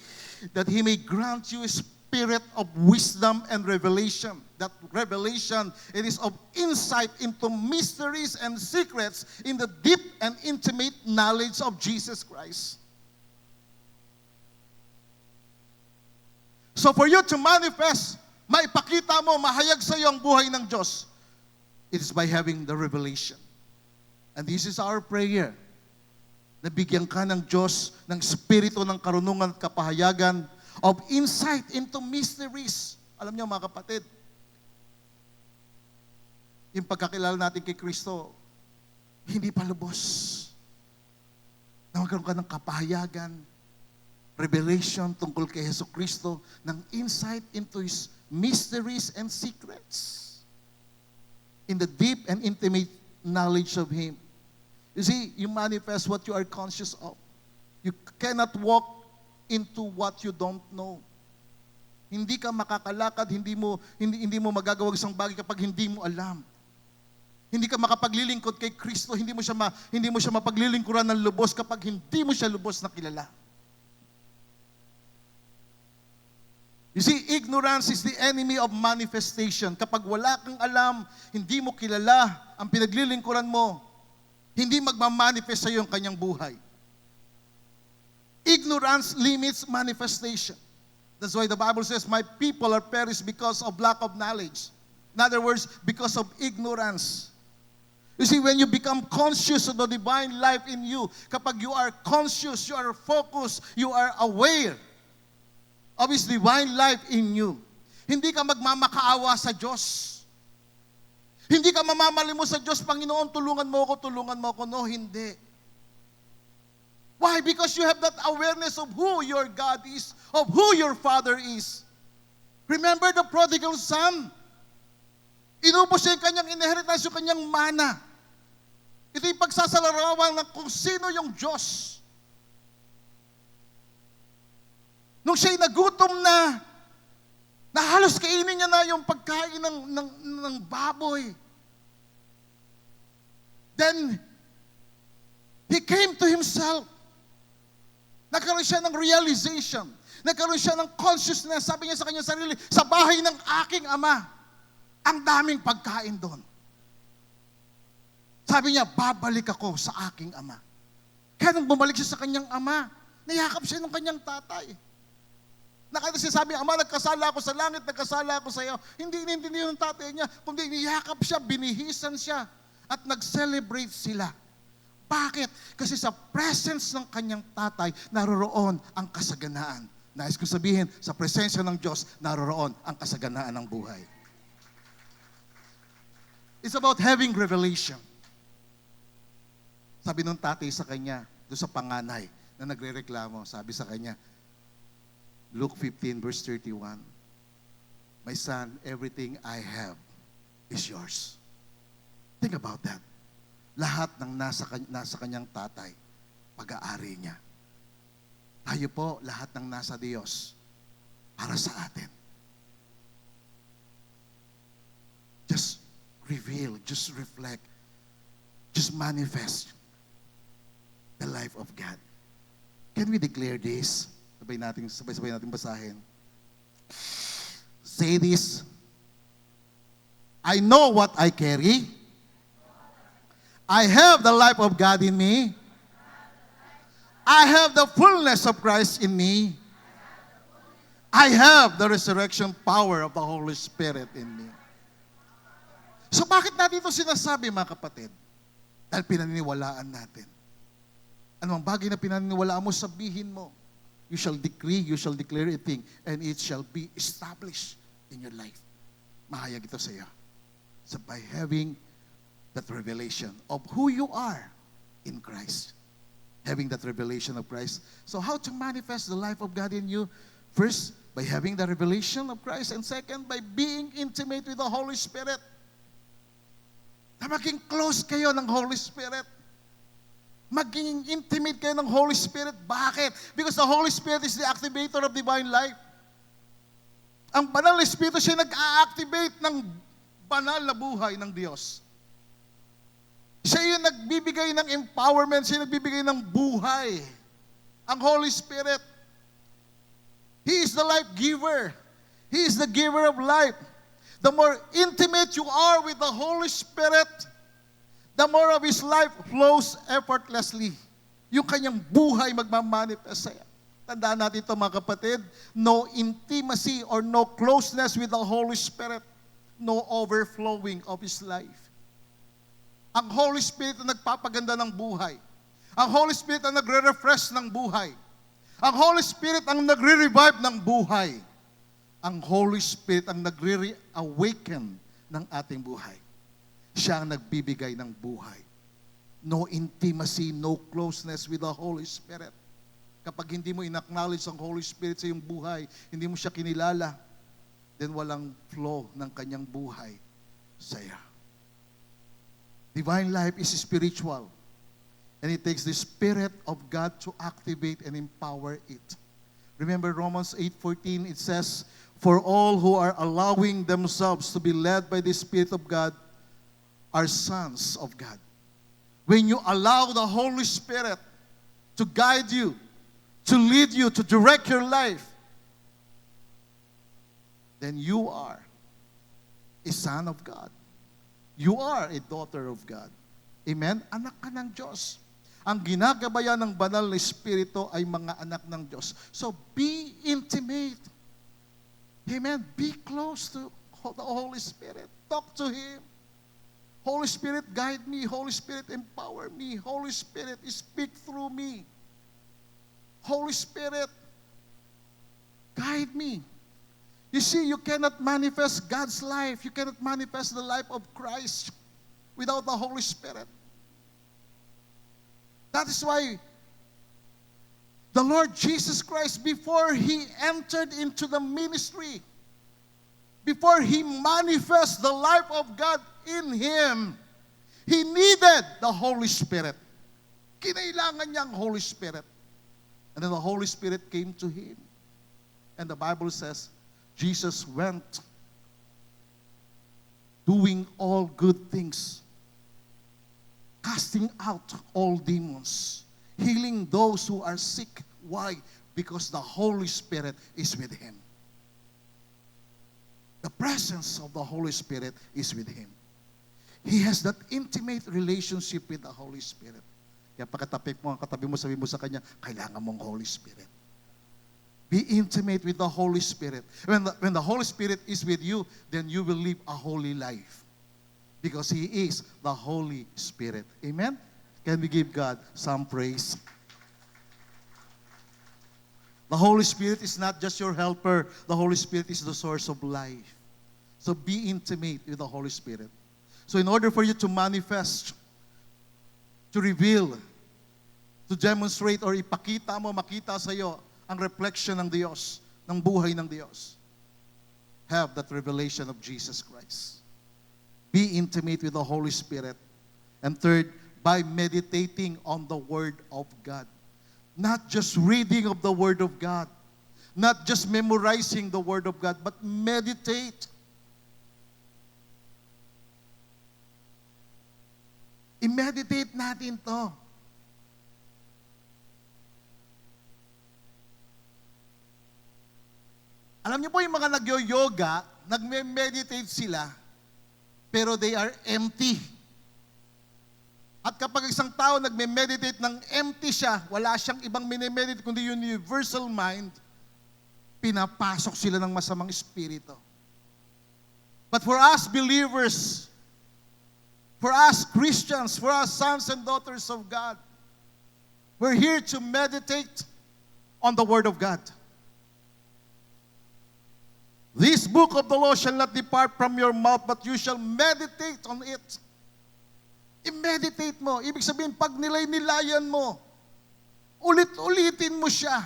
that He may grant you a spirit of wisdom and revelation. That revelation, it is of insight into mysteries and secrets in the deep and intimate knowledge of Jesus Christ. So for you to manifest, maipakita mo, mahayag sa iyo ang buhay ng Diyos, it is by having the revelation. And this is our prayer. Nabigyan ka ng Diyos ng espiritu ng karunungan at kapahayagan of insight into mysteries. Alam niyo mga kapatid, yung pagkakilala natin kay Kristo, hindi pa lubos. Na magkaroon ka ng kapahayagan, revelation tungkol kay Hesus Kristo, ng insight into His mysteries and secrets. In the deep and intimate knowledge of Him. You see, you manifest what you are conscious of. You cannot walk into what you don't know. Hindi ka makakalakad, hindi mo magagawa isang bagay kapag hindi mo alam. Hindi ka makapaglilingkod kay Kristo, hindi mo siya mapaglilingkuran ng lubos kapag hindi mo siya lubos na kilala. You see, ignorance is the enemy of manifestation. Kapag wala kang alam, hindi mo kilala ang pinaglilingkuran mo, hindi magmamanifest sa iyo ang kanyang buhay. Ignorance limits manifestation. That's why the Bible says, my people are perished because of lack of knowledge. In other words, because of ignorance. You see, when you become conscious of the divine life in you, kapag you are conscious, you are focused, you are aware of His divine life in you, hindi ka magmamakaawa sa Diyos. Hindi ka mamamalimos sa Diyos, Panginoon, tulungan mo ako. No, hindi. Why? Because you have that awareness of who your God is, of who your Father is. Remember the prodigal son? Inubos niya yung kanyang inheritance, yung kanyang mana. Ito yung pagsasalarawan ng kung sino yung Diyos. Nung siya'y nagutom na halos kainin niya na yung pagkain ng baboy. Then, he came to himself. Nagkaroon siya ng realization. Nagkaroon siya ng consciousness. Sabi niya sa kanyang sarili, sa bahay ng aking ama, ang daming pagkain doon. Sabi niya, babalik ako sa aking ama. Kaya nung bumalik siya sa kanyang ama, nayakap siya ng kanyang tatay. Nakita siya, sabi, Ama, nagkasala ako sa langit, nagkasala ako sa iyo. Hindi inintindi ng tatay niya, kundi niyakap siya, binihisan siya, at nag-celebrate sila. Bakit? Kasi sa presence ng kanyang tatay, naroroon ang kasaganaan. Nais ko sabihin, sa presensya ng Diyos, naroroon ang kasaganaan ng buhay. It's about having revelation. Sabi ng tatay sa kanya, doon sa panganay, na nagre-reklamo, sabi sa kanya, Luke 15 verse 31, my son, everything I have is yours. Think about that. Lahat ng nasa kanyang tatay, pag-aari niya. Tayo po, lahat ng nasa Diyos, para sa atin. Just reveal, just reflect, just manifest the life of God. Can we declare this? Sabay-sabay natin basahin. Say this. I know what I carry. I have the life of God in me. I have the fullness of Christ in me. I have the resurrection power of the Holy Spirit in me. So bakit natin ito sinasabi, mga kapatid? Dahil pinaniniwalaan natin. Anong bagay na pinaniniwalaan mo, sabihin mo. You shall decree, you shall declare a thing, and it shall be established in your life. Mahayag ito sa iyo. So by having that revelation of who you are in Christ. Having that revelation of Christ. So how to manifest the life of God in you? First, by having the revelation of Christ. And second, by being intimate with the Holy Spirit. Na maging close kayo ng Holy Spirit. Maging intimate kayo ng Holy Spirit. Bakit? Because the Holy Spirit is the activator of divine life. Ang banal na Espiritu, siya nag-a-activate ng banal na buhay ng Diyos. Siya yung nagbibigay ng empowerment, siya yung nagbibigay ng buhay. Ang Holy Spirit. He is the life giver. He is the giver of life. The more intimate you are with the Holy Spirit, the more of His life flows effortlessly. Yung kanyang buhay magmamanifest sa'yo. Tandaan natin ito, mga kapatid, no intimacy or no closeness with the Holy Spirit, no overflowing of His life. Ang Holy Spirit ang nagpapaganda ng buhay. Ang Holy Spirit ang nagre-refresh ng buhay. Ang Holy Spirit ang nagre-revive ng buhay. Ang Holy Spirit ang nagre-awaken ng ating buhay. Siya ang nagbibigay ng buhay. No intimacy, no closeness with the Holy Spirit. Kapag hindi mo in-acknowledge ang Holy Spirit sa iyong buhay, hindi mo siya kinilala, then walang flow ng kanyang buhay sa iyo. Divine life is spiritual. And it takes the Spirit of God to activate and empower it. Remember Romans 8:14, it says, "For all who are allowing themselves to be led by the Spirit of God are sons of God." When you allow the Holy Spirit to guide you, to lead you, to direct your life, then you are a son of God. You are a daughter of God. Amen? Anak ka ng Diyos. Ang ginagabayan ng banal na Espiritu ay mga anak ng Diyos. So be intimate. Amen? Be close to the Holy Spirit. Talk to Him. Holy Spirit, guide me. Holy Spirit, empower me. Holy Spirit, speak through me. Holy Spirit, guide me. You see, you cannot manifest God's life. You cannot manifest the life of Christ without the Holy Spirit. That is why the Lord Jesus Christ, before He entered into the ministry, before He manifests the life of God in Him, He needed the Holy Spirit. Kinailangan niya ang Holy Spirit. And then the Holy Spirit came to Him. And the Bible says, Jesus went doing all good things, casting out all demons, healing those who are sick. Why? Because the Holy Spirit is with Him. The presence of the Holy Spirit is with Him. He has that intimate relationship with the Holy Spirit. Kaya pagkatapik mo ang katabi mo, sabi mo sa kanya, kailangan mong Holy Spirit. Be intimate with the Holy Spirit. When the Holy Spirit is with you, then you will live a holy life. Because He is the Holy Spirit. Amen? Can we give God some praise? The Holy Spirit is not just your helper. The Holy Spirit is the source of life. So be intimate with the Holy Spirit. So in order for you to manifest, to reveal, to demonstrate, or ipakita mo, makita sa iyo ang reflection ng Diyos, ng buhay ng Diyos, have that revelation of Jesus Christ. Be intimate with the Holy Spirit. And third, by meditating on the Word of God. Not just reading of the Word of God, not just memorizing the Word of God, but meditate. I-meditate natin to. Alam niyo po yung mga nag-yoga, nagme-meditate sila, pero they are empty. At kapag isang tao nagme-meditate ng empty siya, wala siyang ibang mini-meditate kundi yung universal mind, pinapasok sila ng masamang espiritu. But for us believers, for us Christians, for us sons and daughters of God, we're here to meditate on the Word of God. This book of the law shall not depart from your mouth, but you shall meditate on it. I-meditate mo. Ibig sabihin, pag nilay-nilayan mo, ulit-ulitin mo siya.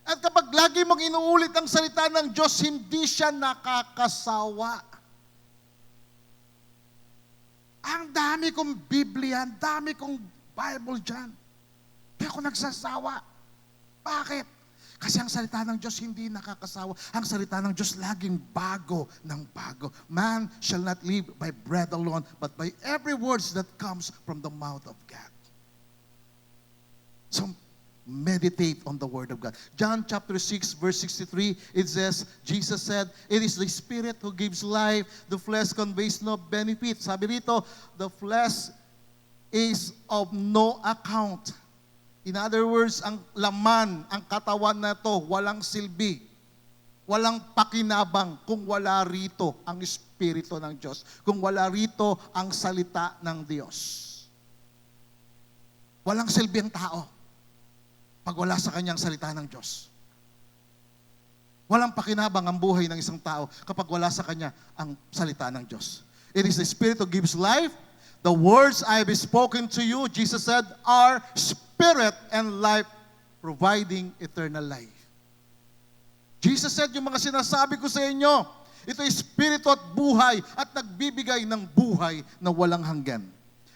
At kapag lagi mong inuulit ang salita ng Diyos, hindi siya nakakasawa. Ang dami kong Biblia, ang dami kong Bible dyan. Kaya ako nagsasawa. Bakit? Kasi ang salita ng Diyos hindi nakakasawa. Ang salita ng Diyos laging bago ng bago. Man shall not live by bread alone, but by every words that comes from the mouth of God. So, meditate on the Word of God. John chapter 6, verse 63, it says, Jesus said, "It is the Spirit who gives life. The flesh conveys no benefit." Sabi rito, the flesh is of no account. In other words, ang laman, ang katawan na to, walang silbi. Walang pakinabang kung wala rito ang Espiritu ng Diyos. Kung wala rito ang salita ng Diyos. Walang silbi ang tao pag wala sa kanyang salita ng Diyos. Walang pakinabang ang buhay ng isang tao kapag wala sa kanya ang salita ng Diyos. It is the Spirit who gives life. The words I have spoken to you, Jesus said, are spirit and life, providing eternal life. Jesus said, yung mga sinasabi ko sa inyo, ito ay espiritu at buhay at nagbibigay ng buhay na walang hanggan.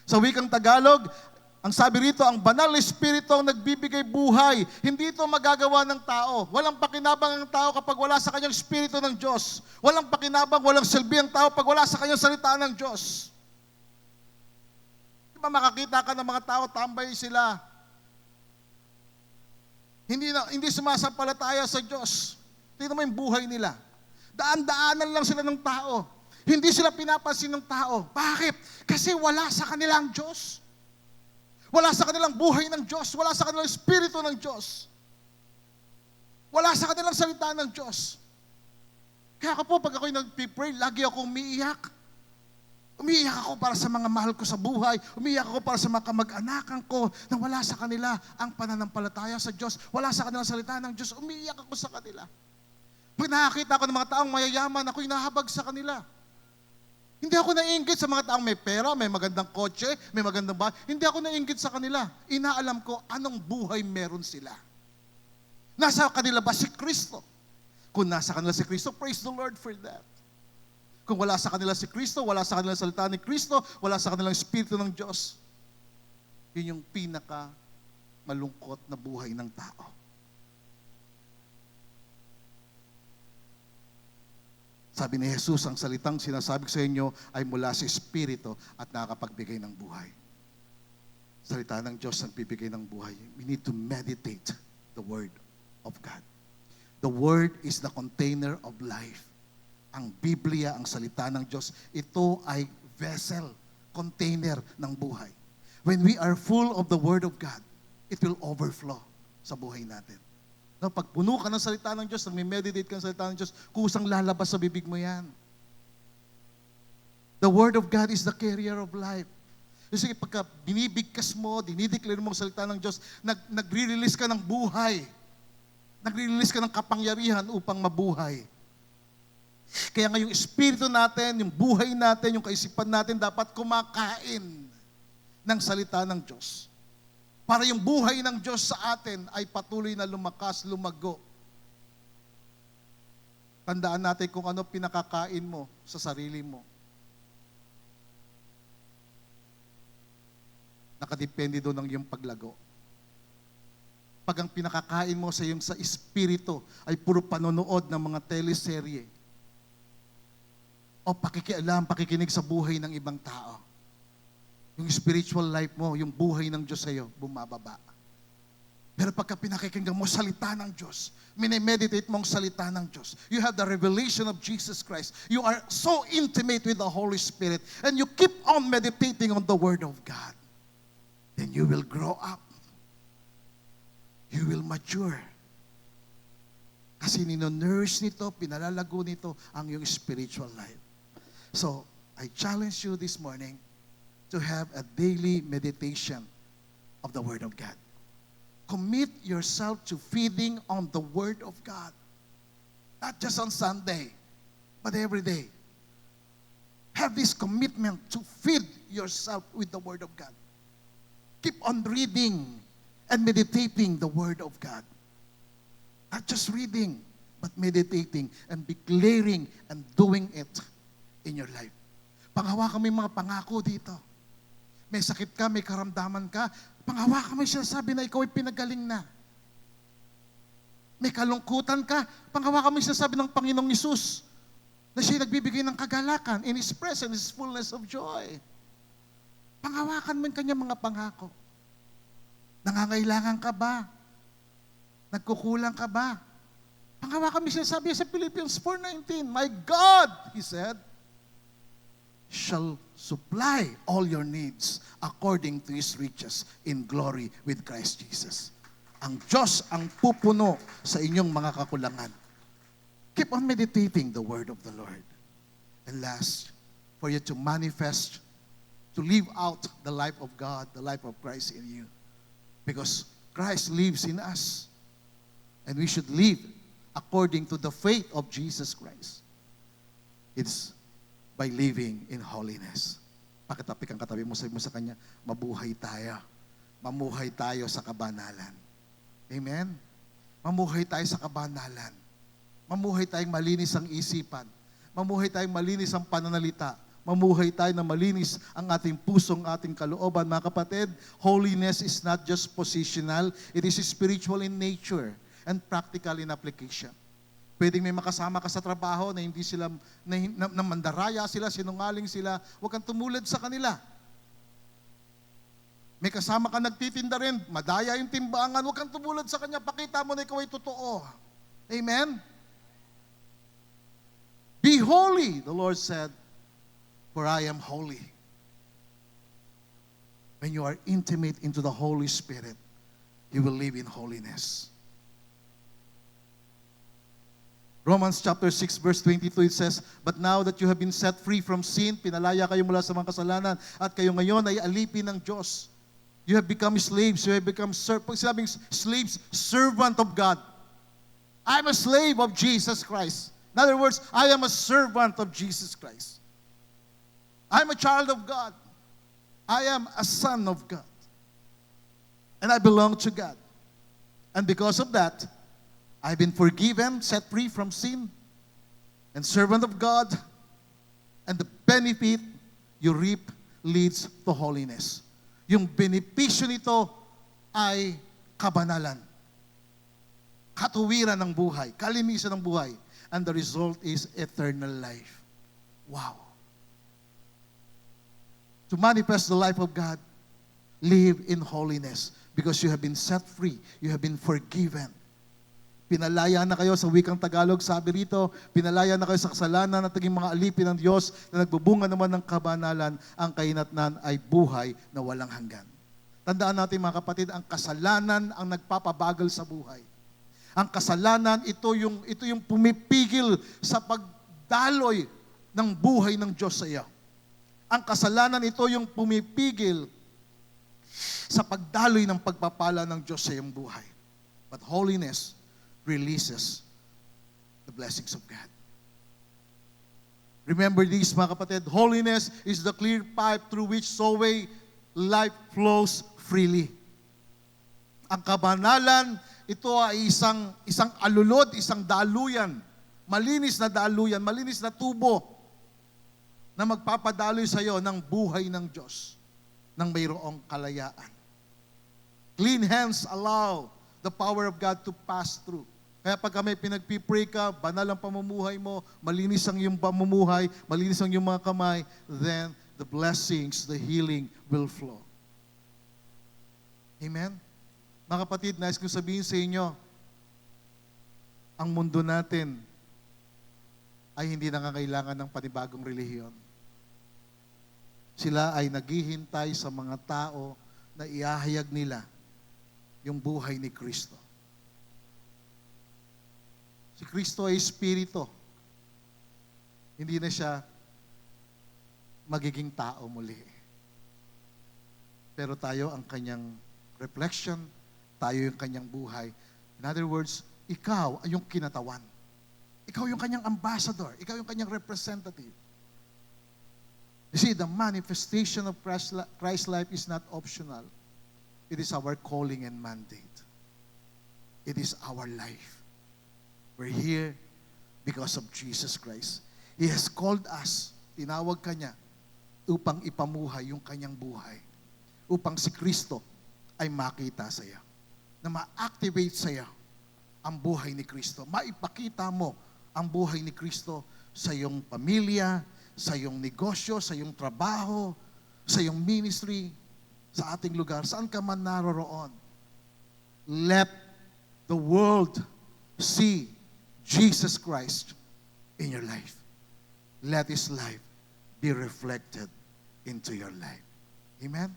Sa wikang Tagalog, ang sabi rito, ang banal na espiritu ang nagbibigay buhay. Hindi ito magagawa ng tao. Walang pakinabang ang tao kapag wala sa kanyang espiritu ng Diyos. Walang pakinabang, walang silbi ang tao pag wala sa kanyang salita ng Diyos. Diba makakita ka ng mga tao, tambay sila. Hindi sumasampalataya sa Diyos. Tingnan mo yung buhay nila. Daan-daanan lang sila ng tao. Hindi sila pinapansin ng tao. Bakit? Kasi wala sa kanilang Diyos. Wala sa kanilang buhay ng Diyos. Wala sa kanilang espiritu ng Diyos. Wala sa kanilang salita ng Diyos. Kaya ako po, pag ako'y nag-pray, lagi akong umiiyak. Umiiyak ako para sa mga mahal ko sa buhay. Umiiyak ako para sa mga kamag-anakan ko na wala sa kanila ang pananampalataya sa Diyos. Wala sa kanilang salita ng Diyos. Umiiyak ako sa kanila. Pag nakakita ako ng mga taong mayayaman, ako'y nahabag sa kanila. Hindi ako naiinggit sa mga taong may pera, may magandang kotse, may magandang bahay. Hindi ako naiinggit sa kanila. Inaalam ko anong buhay meron sila. Nasa kanila ba si Kristo? Kung nasa kanila si Kristo, praise the Lord for that. Kung wala sa kanila si Kristo, wala sa kanila salita ni Kristo, wala sa kanilang Espiritu ng Diyos, yun yung pinaka malungkot na buhay ng tao. Sabi ni Jesus, ang salitang sinasabi ko sa inyo ay mula sa Espiritu at nakakapagbigay ng buhay. Salita ng Diyos ang bibigay ng buhay. We need to meditate the Word of God. The Word is the container of life. Ang Biblia, ang salita ng Diyos, ito ay vessel, container ng buhay. When we are full of the Word of God, it will overflow sa buhay natin. No, pag puno ka ng salita ng Diyos, nag-meditate ka ng salita ng Diyos, kusang lalabas sa bibig mo yan. The Word of God is the carrier of life. Kasi pagka binibigkas mo, dinideclare mo ang salita ng Diyos, nagre-release ka ng buhay. Nagre-release ka ng kapangyarihan upang mabuhay. Kaya nga yung espiritu natin, yung buhay natin, yung kaisipan natin, dapat kumakain ng salita ng Diyos. Para yung buhay ng Diyos sa atin ay patuloy na lumakas, lumago. Tandaan natin kung ano pinakakain mo sa sarili mo. Nakadepende doon ang iyong paglago. Pag ang pinakakain mo sa iyong sa espiritu ay puro panonood ng mga teleserye o pakikinig sa buhay ng ibang tao, yung spiritual life mo, yung buhay ng Diyos sa iyo, bumababa. Pero pagka pinakikinggan mo salita ng Diyos, minimeditate mo ang salita ng Diyos, you have the revelation of Jesus Christ. You are so intimate with the Holy Spirit and you keep on meditating on the Word of God. Then you will grow up. You will mature. Kasi ninonurse nito, pinalalago nito ang iyong spiritual life. So, I challenge you this morning to have a daily meditation of the Word of God. Commit yourself to feeding on the Word of God. Not just on Sunday, but every day. Have this commitment to feed yourself with the Word of God. Keep on reading and meditating the Word of God. Not just reading, but meditating and declaring and doing it in your life. Panghawakan mo yung mga pangako dito. May sakit ka, may karamdaman ka, panghawakan mo siya, sabi na ikaw ay pinagaling na. May kalungkutan ka, panghawakan mo siya, sabi ng Panginoong Hesus, na siya nagbibigay ng kagalakan, in His presence, His fullness of joy. Panghawakan mo yung kanyang mga pangako. Nangangailangan ka ba? Nagkukulang ka ba? Panghawakan mo siya, sabi sa Philippians 4:19, My God, He said, shall supply all your needs according to His riches in glory with Christ Jesus. Ang Diyos ang pupuno sa inyong mga kakulangan. Keep on meditating the word of the Lord. And last, for you to manifest, to live out the life of God, the life of Christ in you. Because Christ lives in us. And we should live according to the faith of Jesus Christ. It's by living in holiness. Pakitapik ang katabi mo, sabi mo sa kanya, mabuhay tayo. Mamuhay tayo sa kabanalan. Amen? Mamuhay tayo sa kabanalan. Mamuhay tayong malinis ang isipan. Mamuhay tayong malinis ang pananalita. Mamuhay tayo na malinis ang ating pusong, ating kalooban. Mga kapatid, holiness is not just positional, it is spiritual in nature and practical in application. Pwedeng may makasama ka sa trabaho na hindi sila, na mandaraya sila, sinungaling sila, huwag kang tumulad sa kanila. May kasama ka nagtitinda rin, madaya yung timbangan, huwag kang tumulad sa kanya, pakita mo na ikaw ay totoo. Amen? Be holy, the Lord said, for I am holy. When you are intimate into the Holy Spirit, you will live in holiness. Romans chapter 6 verse 22, it says, But now that you have been set free from sin, pinalaya kayo mula sa mga kasalanan, at kayo ngayon ay alipin ng Diyos. You have become slaves, you have become slaves, servant of God. I'm a slave of Jesus Christ. In other words, I am a servant of Jesus Christ. I'm a child of God. I am a son of God. And I belong to God. And because of that, I've been forgiven, set free from sin, and servant of God, and the benefit you reap leads to holiness. Yung benepisyo nito ay kabanalan, katuwiran ng buhay, kalinisan ng buhay, and the result is eternal life. Wow! To manifest the life of God, live in holiness because you have been set free, you have been forgiven. Pinalaya na kayo sa wikang Tagalog, sabi rito, pinalaya na kayo sa kasalanan at naging mga alipin ng Diyos na nagbubunga naman ng kabanalan, ang kahinatnan ay buhay na walang hanggan. Tandaan natin mga kapatid, ang kasalanan ang nagpapabagal sa buhay. Ang kasalanan, ito yung pumipigil sa pagdaloy ng buhay ng Diyos sa iyo. Ang kasalanan, ito yung pumipigil sa pagdaloy ng pagpapala ng Diyos sa iyong buhay. But holiness releases the blessings of God. Remember this, mga kapatid, holiness is the clear pipe through which Zoe life flows freely. Ang kabanalan, ito ay isang alulod, isang daluyan, malinis na tubo na magpapadaloy sa iyo ng buhay ng Diyos ng mayroong kalayaan. Clean hands allow the power of God to pass through. Kaya pag kami pinagpipray ka, banal ang pamumuhay mo, malinis ang iyong pamumuhay, malinis ang iyong mga kamay, then the blessings, the healing will flow. Amen? Mga kapatid, nais kong sabihin sa inyo, ang mundo natin ay hindi nangangailangan ng panibagong relihiyon. Sila ay naghihintay sa mga tao na iahayag nila yung buhay ni Kristo. Si Kristo ay Espiritu. Hindi na siya magiging tao muli. Pero tayo ang kanyang reflection, tayo yung kanyang buhay. In other words, ikaw ay yung kinatawan. Ikaw yung kanyang ambassador. Ikaw yung kanyang representative. You see, the manifestation of Christ's life is not optional. It is our calling and mandate. It is our life. We're here because of Jesus Christ. He has called us, tinawag Kanya, upang ipamuhay yung Kanyang buhay. Upang si Kristo ay makita sa iyo. Na ma-activate sa iyo ang buhay ni Kristo. Maipakita mo ang buhay ni Kristo sa iyong pamilya, sa iyong negosyo, sa iyong trabaho, sa iyong ministry, sa ating lugar, saan ka man naroroon. Let the world see Jesus Christ in your life. Let His life be reflected into your life. Amen?